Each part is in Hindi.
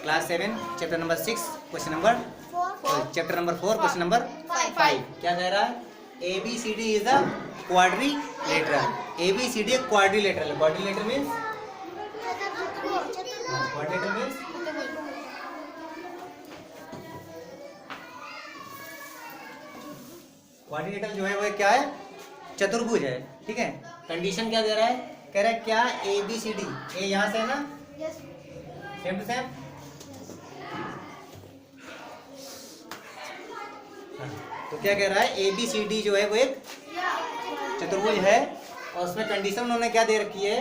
Class 7 chapter number 6 question number chapter number 4 question number 5 क्या कह रहा है? ABCD is a quadrilateral. ABCD एक क्वाड्रिलेटरल है। क्वाड्रिलेटरल मींस क्वाड्रिलेटरल जो है वो क्या है? चतुर्भुज है। ठीक है। कंडीशन क्या दे रहा है? कह रहा है क्या ABCD, ए यहाँ से है ना, सेम टू सेम। तो क्या कह रहा है? ABCD जो है वो एक चतुर्भुज है और उसमें कंडीशन उन्होंने क्या दे रखी है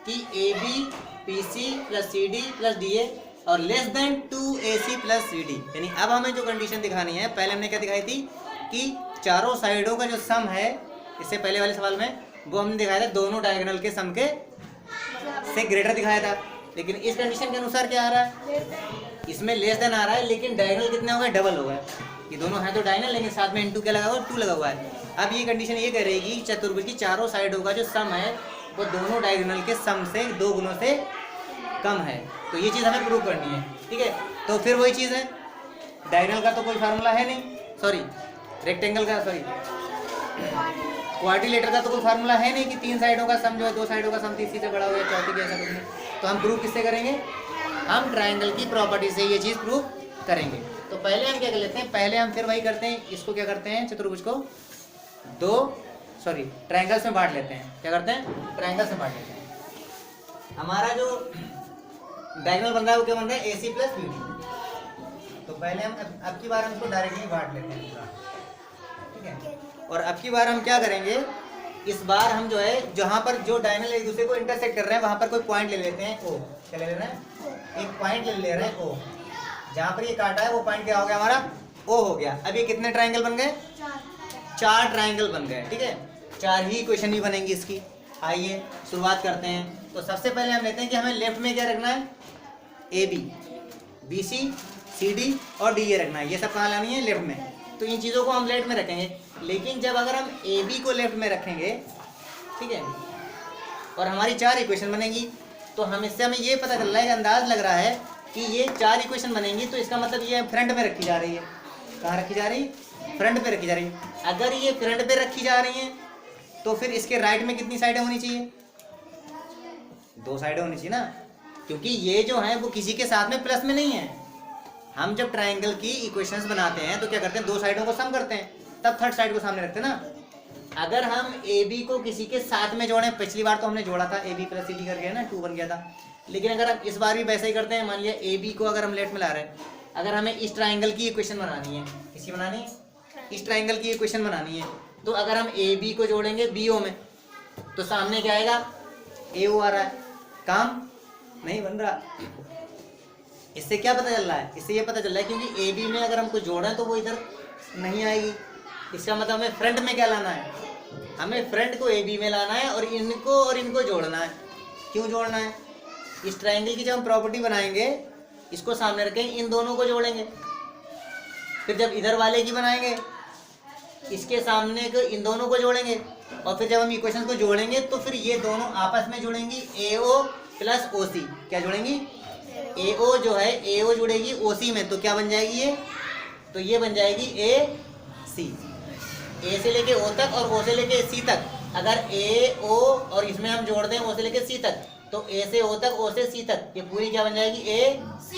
कि AB PC plus CD plus DA और less than 2AC plus CD। यानी अब हमें जो कंडीशन दिखानी है, पहले हमने क्या दिखाई थी कि चारों साइडों का जो सम है, इससे पहले वाले सवाल में वो हमने दिखाया था दोनों डायगोनल के सम के से ग्रेटर दिखाया था। लेकिन इस कंडीशन के अनुसार क्या आ रहा है? इसमें लेस देन आ रहा है, लेकिन डायगोनल कितने हो गए? डबल हो गए। ये दोनों है तो डायगोनल, लेकिन साथ में इनटू क्या लगा हुआ? 2 लगा हुआ है। अब ये कंडीशन ये कह रही कि चतुर्भुज की चारों साइडों का जो सम है वो दोनों डायगोनल के सम से 2 गुणों से कम है। तो ये चीज़ हमें प्रूव करनी है। ठीक है। तो फिर वही चीज़ है, डायगोनल का तो कोई फार्मूला है नहीं, सॉरी रेक्टेंगल का, सॉरी क्वाड्रिलेटरल का तो कोई फार्मूला है नहीं कि 3 साइडों का सम जो है 2 साइडों का सम तीसरी से बड़ा हो या चौथी की, ऐसा कुछ नहीं। तो हम प्रूव किससे करेंगे? हम ट्रायंगल की प्रॉपर्टी से ये चीज़ प्रूव करेंगे। तो पहले हम क्या कर लेते हैं? पहले हम फिर वही करते हैं, इसको क्या करते हैं? चतुर्भुज को ट्रायंगल्स में बांट लेते हैं। क्या करते हैं? ट्रायंगल्स में बांट लेते हैं। हमारा जो डायगोनल बन रहा है वो क्या बन रहा है? AC plus BD। तो पहले हम अब की बार हम इसको डायरेक्टली बांट लेते हैं पूरा। ठीक है। और अब की बार हम क्या करेंगे? इस बार हम जो है जहाँ पर जो डायगोनल एक दूसरे को इंटरसेक्ट कर रहे हैं वहाँ पर कोई पॉइंट ले लेते हैं। O क्या ले रहे हैं? एक पॉइंट ले रहे हैं O। जहाँ पर ये काटा है वो पॉइंट क्या हो गया? हमारा O हो गया। अब ये कितने ट्रायंगल बन गए? 4 ट्रायंगल बन गए। ठीक है। 4 ही इक्वेशन भी बनेंगी इसकी। आइए शुरुआत करते हैं। तो सबसे पहले हम लेते हैं कि हमें लेफ्ट में क्या रखना है? AB BC CD और DA रखना है। ये सब कहाँ लानी है? लेफ्ट में। तो इन चीज़ों को हम लेफ्ट में रखेंगे। लेकिन जब अगर हम AB को लेफ्ट में रखेंगे, ठीक है, और हमारी 4 इक्वेशन बनेंगी, तो इससे हमें ये पता चल रहा है, एक अंदाज लग रहा है कि ये 4 इक्वेशन बनेंगी, तो इसका मतलब ये फ्रंट में रखी जा रही है। कहाँ रखी जा रही? फ्रंट पे रखी जा रही है। अगर ये फ्रंट पे रखी जा रही हैं तो फिर इसके राइट में कितनी साइडें होनी चाहिए? 2 साइडें होनी चाहिए ना, क्योंकि ये जो है वो किसी के साथ में प्लस में नहीं है। हम जब ट्रायंगल की इक्वेशंस बनाते हैं तो क्या करते हैं? 2 साइडों को सम करते हैं, तब थर्ड साइड को सामने रखते हैं ना। अगर हम AB को किसी के साथ में जोड़ें, पिछली बार तो हमने जोड़ा था AB प्लस CD करके ना, 2 बन गया था। लेकिन अगर हम इस बार भी वैसे ही करते हैं, मान लिया AB को अगर हम लेफ्ट में ला रहे हैं, अगर हमें इस ट्रायंगल की इक्वेशन बनानी है, किसी बनानी है? इस ट्रायंगल की इक्वेशन बनानी है, तो अगर हम AB को जोड़ेंगे BO में, तो सामने क्या आएगा? AO आ रहा है। काम नहीं बन रहा। इससे क्या पता चल रहा है? इससे ये पता चल रहा है क्योंकि AB में अगर हमको जोड़ें तो वो इधर नहीं आएगी। इसका मतलब हमें फ्रंट में क्या लाना है? हमें फ्रंट को AB में लाना है और इनको जोड़ना है। क्यों जोड़ना है? इस ट्रायंगल की जब हम प्रॉपर्टी बनाएंगे, इसको सामने रखें, इन दोनों को जोड़ेंगे। फिर जब इधर वाले की बनाएंगे, इसके सामने को इन दोनों को जोड़ेंगे, और फिर जब हम इक्वेशन को जोड़ेंगे तो फिर ये दोनों आपस में जुड़ेंगी, AO प्लस OC। क्या जुड़ेंगी? AO जो है AO जुड़ेगी OC में, तो क्या बन जाएगी ये? तो ये बन जाएगी AC। A से लेके O तक और O से लेके C तक। अगर AO और इसमें हम जोड़ दें O से लेके C तक, तो A से O तक, O से C तक, ये पूरी क्या बन जाएगी? AC।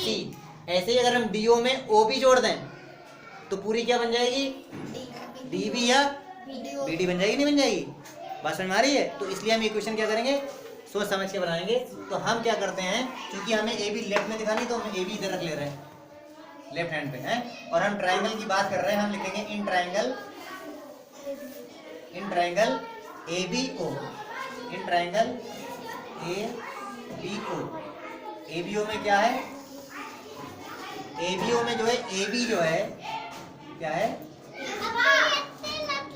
ऐसे ही अगर हम DO में O भी जोड़ दें तो पूरी क्या बन जाएगी? DB या BD बन जाएगी, नहीं बन जाएगी? बात समझ में आ रही है? तो इसलिए हम इक्वेशन क्या करेंगे? सोच समझ के बनाएंगे। तो हम क्या करते हैं, क्योंकि हमें AB लेफ्ट में दिखानी, तो हम AB इधर रख ले रहे हैं, लेफ्ट हैंड पे है। और हम ट्रायंगल की बात कर रहे हैं, हम लिखेंगे in triangle ABO, in triangle ABO। ABO में क्या है? ABO में जो है AB जो है क्या है?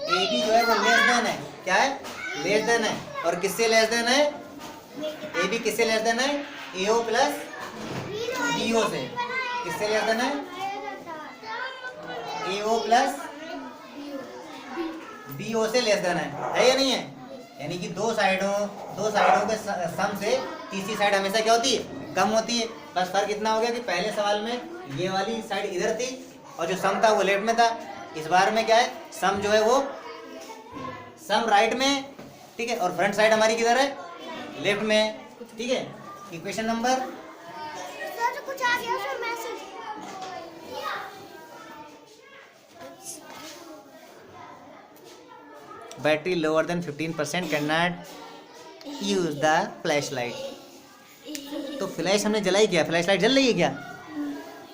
AB जो है वो लेस देन है। क्या है? लेस देन है। और किससे लेस देन है? AB किससे लेस देन है? AO प्लस BO से। किससे लेस देन है? AO प्लस BO से लेस देन है या नहीं है? यानी कि दो साइडों के सम से तीसरी साइड हमेशा क्या होती है, कम होती है। बस फर्क इतना हो गया कि पहले सवाल में ये वाली साइड इधर थी और जो सम था वो लेफ्ट में था। इस बार में क्या है, सम जो है वो सम राइट में, ठीक है, और फ्रंट साइड हमारी किधर है, लेफ्ट में है, ठीक है। इक्वेशन नंबर सर कुछ आ गया sir message. Battery lower than 15% can not use the flash light. तो फ्लैश हमने जलाई क्या, फ्लैश लाइट जल रही है क्या,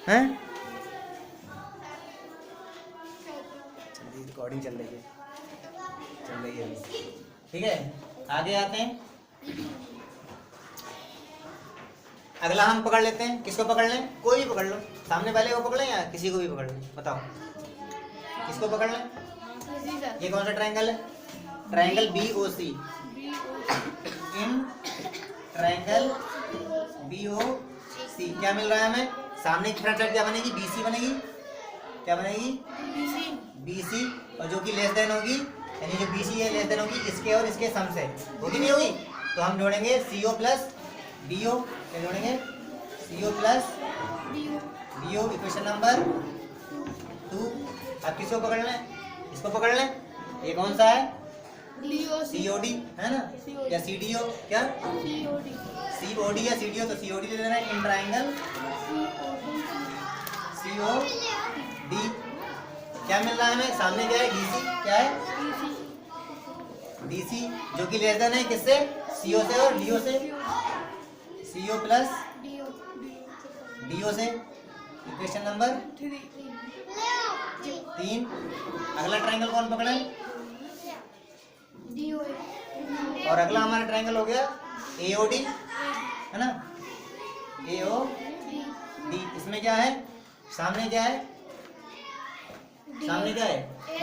हैं? रिकॉर्डिंग चल रही है, ठीक है। आगे आते हैं, अगला हम पकड़ लेते हैं। किसको पकड़ लें, कोई भी पकड़ लो, सामने वाले को पकड़ लें या किसी को भी पकड़ लें, बताओ किसको पकड़ लें। ये कौन सा ट्रायंगल है, triangle BOC। In triangle BOC क्या मिल रहा है हमें, सामने की फ्रंट साइड क्या बनेगी, BC बनेगी, क्या बनेगी, BC, और जो कि लेस देन होगी, यानी जो BC है लेस देन होगी इसके और इसके सम से, होगी नहीं होगी। तो हम जोड़ेंगे CO प्लस BO, क्या जोड़ेंगे, CO plus BO, equation number 2। अब किसको पकड़ लें, इसको पकड़ लें, ये कौन सा है, COD है ना, या CDO, क्या COD या CDO, तो COD ले लेना है। इन ट्रायंगल COD क्या मिल रहा है हमें, सामने क्या है, DC, क्या है DC, जो कि लेस देन है किससे, CO से और DO से, CO प्लस DO से, इक्वेशन नंबर 3। अगला ट्रायंगल कौन पकड़े, और अगला हमारा ट्रायंगल हो गया AOD, है ना, AOD। इसमें क्या है, सामने क्या है, सामने क्या है,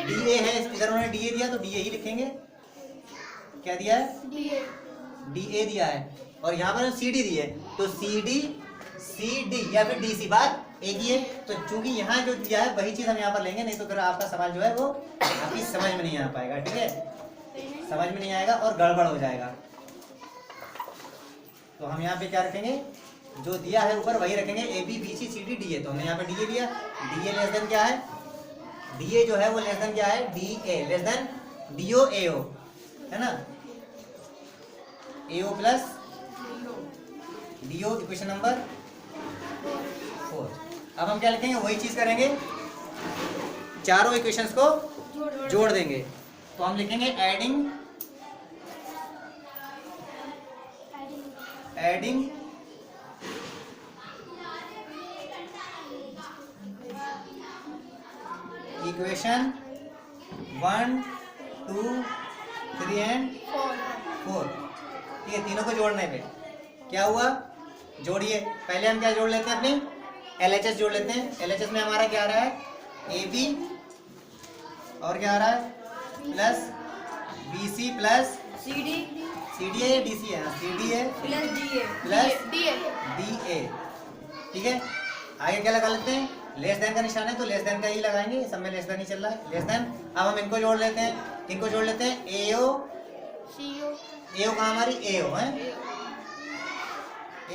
DA है, इधर उन्होंने DA दिया तो DA ही लिखेंगे, क्या दिया है, DA दिया है, और यहाँ पर CD दी है, तो CD या फिर DC, बात एक ही है। तो चूंकि यहाँ जो दिया है वही चीज हम यहाँ पर लेंगे, नहीं तो फिर आपका सवाल जो है वो आपकी समझ में नहीं आ पाएगा, ठीक है, समझ में नहीं आएगा और गड़बड़ हो जाएगा। तो हम यहाँ पे क्या रखेंगे, जो दिया है ऊपर वही रखेंगे, AB BC CD DA। तो हमने यहाँ पे DA दिया, DA लेस देन क्या है, DA जो है वो लेस देन क्या है, DA less than DO AO, है ना, AO plus DO, equation number 4। अब हम क्या लिखेंगे, वही चीज करेंगे, चारों इक्वेशंस को जोड़ देंगे। तो हम लिखेंगे एडिंग इक्वेशन 1 2 3 एंड 4, ठीक है। तीनों को जोड़ने पे क्या हुआ, जोड़िए। पहले हम क्या जोड़ लेते हैं, अपनी LHS जोड़ लेते हैं। LHS में हमारा क्या आ रहा है, AB, और क्या आ रहा है, प्लस BC प्लस CD है या DC है, CD है प्लस DA, ठीक है। आगे क्या लगा लेते हैं, लेस देन का निशान है तो लेस देन का ही लगाएंगे, सब में लेस देन ही चल रहा है, लेस देन। अब हम इनको जोड़ लेते हैं, इनको जोड़ लेते हैं, AO कहाँ हमारी, AO है,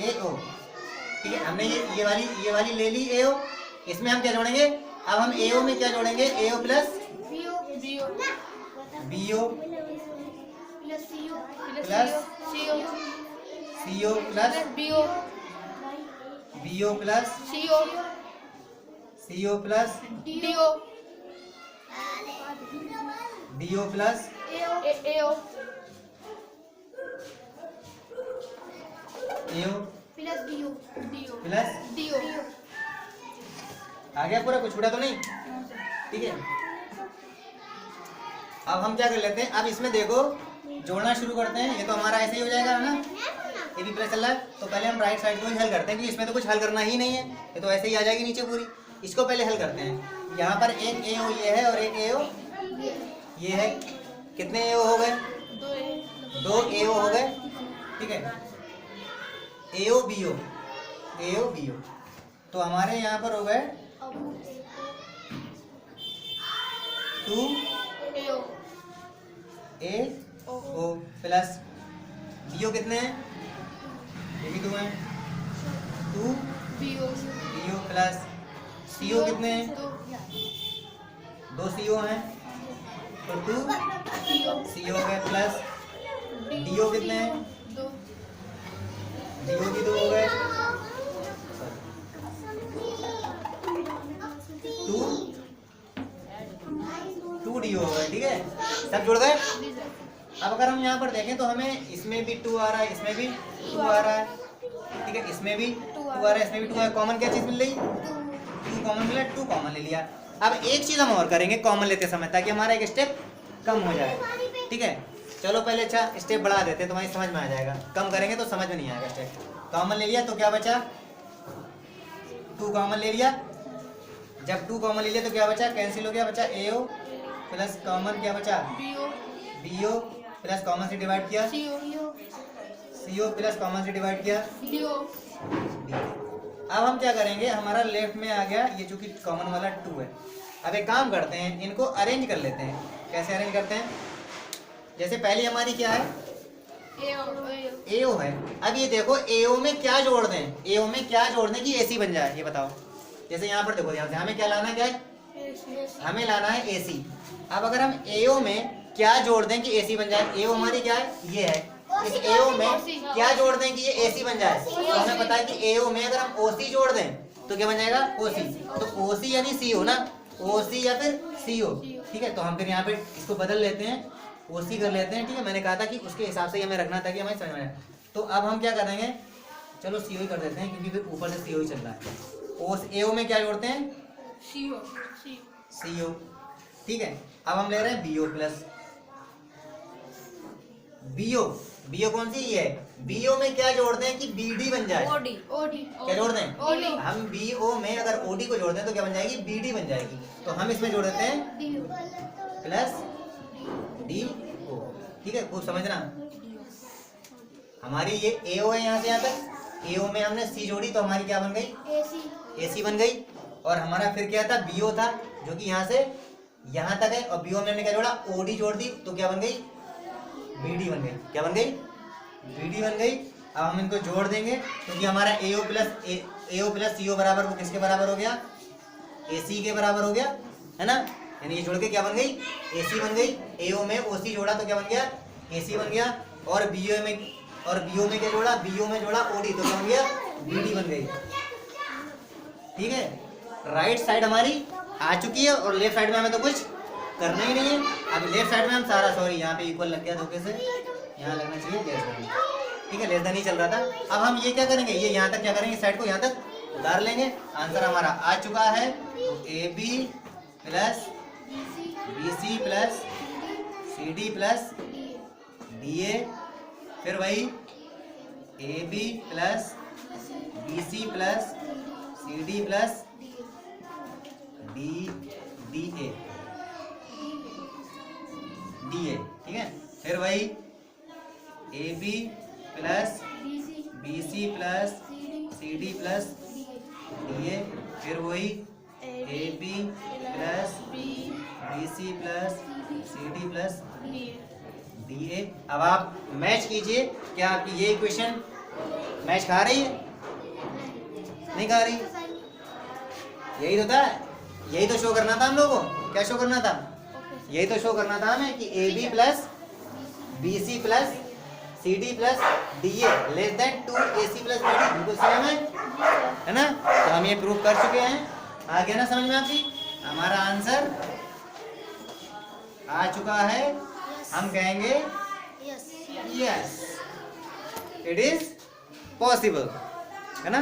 AO, ठीक है। हमने ये वाली ले ली AO, इसमें हम क्या जोड़ेंगे, अब हम AO में क्या जोड़ेंगे, AO plus BO plus CO plus BO plus CO plus DO plus AO plus आ गया पूरा, कुछ छूटा तो नहीं, ठीक है। अब हम क्या कर लेते हैं, अब इसमें देखो जोड़ना शुरू करते हैं। ये तो हमारा ऐसे ही हो जाएगा ना, ये भी प्लस चल रहा है, तो पहले हम राइट साइड को ही हल करते हैं, क्योंकि इसमें तो कुछ हल करना ही नहीं है, ये तो ऐसे ही आ जाएगी नीचे पूरी। इसको पहले हल करते हैं। यहाँ पर एक AO ये है और एक AO ये है, कितने AO हो गए, 2 AO हो गए, ठीक है। AO BO, तो हमारे यहाँ पर हो गए 2 A ओ प्लस बीओ कितने हैं, ये भी 2 हैं, 2 बीओ प्लस सीओ कितने हैं, 2 सीओ हैं तो 2 सीओ है प्लस डीओ कितने हैं, डीओ भी 2 हो गए, 2 डीओ हो गए। ठीक है, सब जुड़ गए। अब अगर हम यहाँ पर देखें तो हमें इसमें भी 2 आ रहा है, इसमें भी 2 आ रहा है। ठीक है, इसमें भी 2 आ रहा है, इसमें भी 2 आ रहा है। कॉमन क्या चीज मिल रही, 2 कॉमन मिला, 2 कॉमन ले लिया। अब एक चीज हम और करेंगे कॉमन लेते समय, ताकि हमारा एक स्टेप कम हो जाए। ठीक है, चलो पहले अच्छा स्टेप बढ़ा देते, तुम्हारी समझ में आ जाएगा। कम करेंगे तो समझ में नहीं आएगा। स्टेप कॉमन ले लिया तो क्या बचा, 2 कॉमन ले लिया। जब 2 कॉमन ले लिया तो क्या बचा, कैंसिल हो गया, बचा एओ प्लस कॉमन क्या बचा, बीओ प्लस कॉमन से डिवाइड किया, सीओ प्लस कॉमन से डिवाइड किया, डी। अब हम क्या करेंगे, हमारा लेफ्ट में आ गया ये, चूंकि कॉमन वाला 2 है। अब एक काम करते हैं, इनको अरेंज कर लेते हैं। कैसे अरेंज करते हैं, जैसे पहली हमारी क्या है, एओ है। अब ये देखो एओ में क्या जोड़ दें, एओ में क्या जोड़ दें कि एसी बन जाए, ये बताओ। जैसे यहाँ पर देखो, ध्यान से, हमें क्या लाना है, क्या है, हमें लाना है एसी। अब अगर हम एओ में क्या जोड़ दें कि एसी बन जाए, एओ हमारी क्या है, ये है। इस एओ में क्या जोड़ दें कि ये एसी बन जाए, तो हमें पता है कि एओ में अगर हम ओसी जोड़ दें तो क्या बन जाएगा, ओसी। तो ओसी यानी सी हो ना, ओसी या फिर सीओ। ठीक है, तो हम फिर यहाँ पे इसको बदल लेते हैं, ओसी कर लेते हैं। ठीक है, मैंने कहा था कि उसके हिसाब से हमें रखना था कि हमें समझ में आए। तो अब हम क्या करेंगे, चलो सीओ ही कर देते हैं, क्योंकि फिर ऊपर से सीओ ही चल रहा है। ओस एओ में क्या जोड़ते हैं, सीओ। ठीक है, अब हम ले रहे हैं बीओ प्लस बीओ। बीओ कौन सी है, बीओ में क्या जोड़ दें कि बीडी बन जाए, क्या जोड़ दें, हम बीओ में अगर ओडी को जोड़ दें तो क्या बन जाएगी, बीडी बन जाएगी। तो हम इसमें जोड़ देते हैं प्लस डी ओ। ठीक है, खूब समझना, हमारी ये एओ है यहाँ से यहाँ तक, एओ में हमने सी जोड़ी तो हमारी क्या बन गई, एसी बन गई। और हमारा फिर क्या था, बीओ था, जो कि यहाँ से यहाँ तक है, और बीओ में हमने क्या जोड़ा, ओडी जोड़ दी तो क्या बन गई, बीडी बन गई। क्या बन गई, बीडी बन गई। अब हम इनको जोड़ देंगे, क्योंकि हमारा एओ प्लस सीओ बराबर वो किसके बराबर हो गया, एसी के बराबर हो गया, है ना। यानी ये जोड़ के क्या बन गई, एसी बन गई। एओ में ओसी जोड़ा तो क्या बन गया, एसी बन गया। और बीओ में क्या जोड़ा, बीओ में जोड़ा ओडी तो क्या बन गया, बीडी बन गई। ठीक है, राइट साइड हमारी आ चुकी है, और लेफ्ट साइड में हमें तो कुछ करना ही नहीं है। अब लेफ्ट साइड में हम सारा, सॉरी यहाँ पे इक्वल लग गया धोखे से, यहाँ लगना चाहिए लेस देन। ठीक है, लेस देन ही चल रहा था। अब हम ये क्या करेंगे, ये यहाँ तक क्या करेंगे, साइड को यहाँ तक उतार लेंगे। आंसर हमारा आ चुका है, A B plus B C plus C D plus D A. फिर वही A B plus B C plus C D plus D A. ठीक है, फिर वही A B plus B C plus C D plus D A. फिर वही A B plus B C plus C D plus D A. अब आप मैच कीजिए, क्या आपकी ये इक्वेशन मैच खा रही है, नहीं खा रही, यही तो था, यही तो शो करना था हम लोगों को। क्या शो करना था, यही तो शो करना था हमें कि A B plus B C plus C D plus D A less than 2 A C plus B D. बिल्कुल सही है ना। तो हम ये प्रूव कर चुके हैं। आ गया ना समझ में आपकी, हमारा आंसर आ चुका है। हम कहेंगे यस इट इज पॉसिबल, है ना।